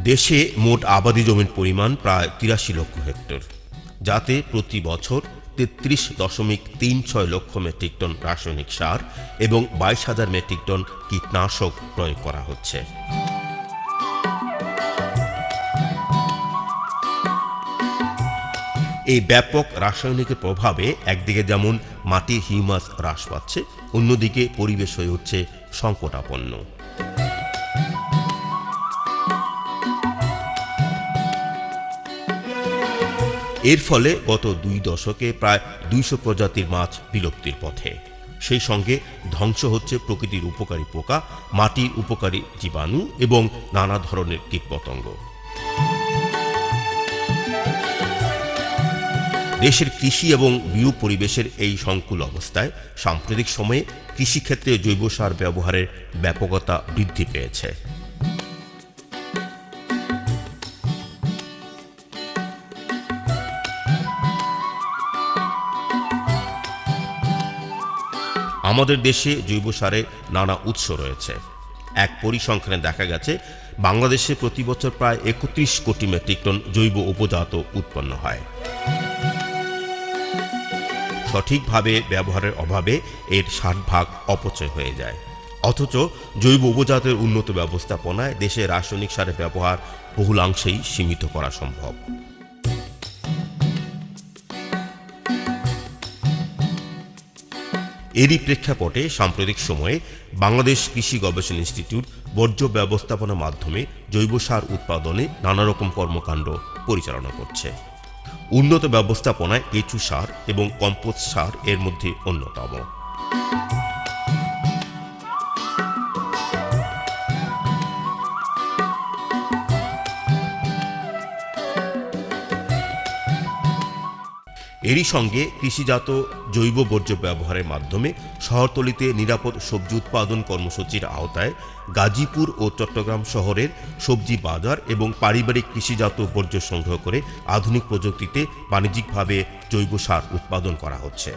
দেশে মোট আবাদি জমির পরিমাণ প্রায় ৮৩ লক্ষ হেক্টর, যাতে প্রতি বছর ৩৩.৩৬ লক্ষ মেট্রিক টন রাসায়নিক সার এবং ২২,০০০ মেট্রিক টন কীটনাশক প্রয়োগ করা হচ্ছে। এই ব্যাপক রাসায়নিকের প্রভাবে একদিকে যেমন মাটির হিউমাস হ্রাস পাচ্ছে, অন্যদিকে পরিবেশ হয়ে উঠছে সংকটাপন্ন। এর ফলে গত ২ দশকে প্রায় ২০০ প্রজাতির মাছ বিলুপ্তির পথে। সেই সঙ্গে ধ্বংস হচ্ছে প্রকৃতির উপকারী পোকা, মাটির উপকারী জীবাণু এবং নানা ধরনের কীটপতঙ্গ। দেশের কৃষি এবং বিরূপ পরিবেশের এই সংকুল অবস্থায় সাম্প্রতিক সময়ে কৃষিক্ষেত্রে জৈব সার ব্যবহারের ব্যাপকতা বৃদ্ধি পেয়েছে। আমাদের দেশে জৈব সারের নানা উৎস রয়েছে। এক পরিসংখ্যানে দেখা গেছে, বাংলাদেশে প্রতি বছর প্রায় ৩১ কোটি মেট্রিক টন জৈব উপজাত উৎপন্ন হয়। সঠিকভাবে ব্যবহারের অভাবে এর ৬০% অপচয় হয়ে যায়। অথচ জৈব উপজাতের উন্নত ব্যবস্থাপনায় দেশে রাসায়নিক সারের ব্যবহার বহুলাংশেই সীমিত করা সম্ভব। এরই প্রেক্ষাপটে সাম্প্রতিক সময়ে বাংলাদেশ কৃষি গবেষণা ইনস্টিটিউট বর্জ্য ব্যবস্থাপনার মাধ্যমে জৈব সার উৎপাদনে নানা রকম কর্মকাণ্ড পরিচালনা করছে। উন্নত ব্যবস্থাপনায় কেঁচু সার এবং কম্পোস্ট সার এর মধ্যে অন্যতম। এরই সঙ্গে কৃষিজাত জৈব বর্জ্য ব্যবহারের মাধ্যমে শহরতলিতে নিরাপদ সবজি উৎপাদন কর্মসূচির আওতায় গাজীপুর ও চট্টগ্রাম শহরের সবজি বাজার এবং পারিবারিক কৃষিজাত বর্জ্য সংগ্রহ করে আধুনিক প্রযুক্তিতে বাণিজ্যিকভাবে জৈব সার উৎপাদন করা হচ্ছে।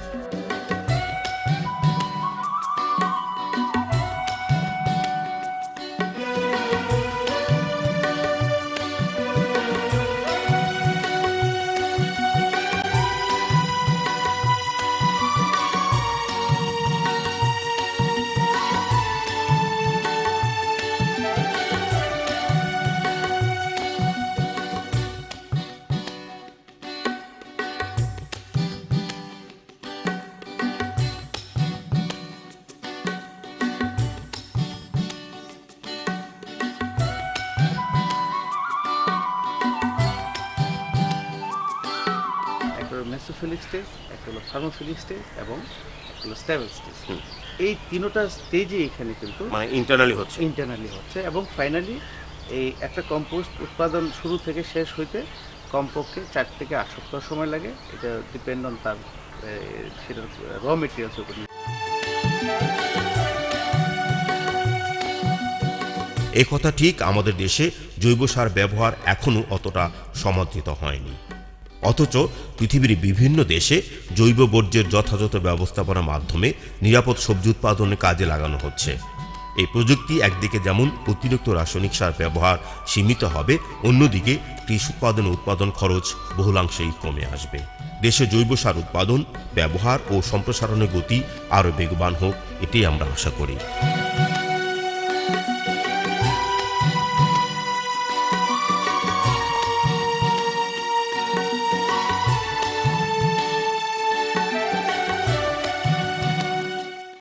মেসোফিলিক স্টেজ, একটা হলো থার্মোফিলিক স্টেজ এবং একটা হলো স্টেবল স্টেজ। এই তিনটা স্টেজে এখানে কিন্তু মানে ইন্টারনালি হচ্ছে এবং ফাইনালি এই একটা কম্পোস্ট উৎপাদন শুরু থেকে শেষ হইতে কমপক্ষে 4 থেকে 8 সপ্তাহ সময় লাগে। এটা ডিপেন্ড অন তার সেটার র মেটেরিয়ালস উপর। এ কথা ঠিক, আমাদের দেশে জৈব সার ব্যবহার এখনো অতটা সমর্থিত হয়নি। অথচ পৃথিবীর বিভিন্ন দেশে জৈব বর্জ্যের যথাযথ ব্যবস্থাপনার মাধ্যমে নিরাপদ সবজি উৎপাদনে কাজে লাগানো হচ্ছে। এই প্রযুক্তি একদিকে যেমন অতিরিক্ত রাসায়নিক সার ব্যবহার সীমিত হবে, অন্যদিকে কৃষি উৎপাদন খরচ বহুলাংশেই কমে আসবে। দেশে জৈব সার উৎপাদন, ব্যবহার ও সম্প্রসারণের গতি আরও বেগবান হোক, এটাই আমরা আশা করি।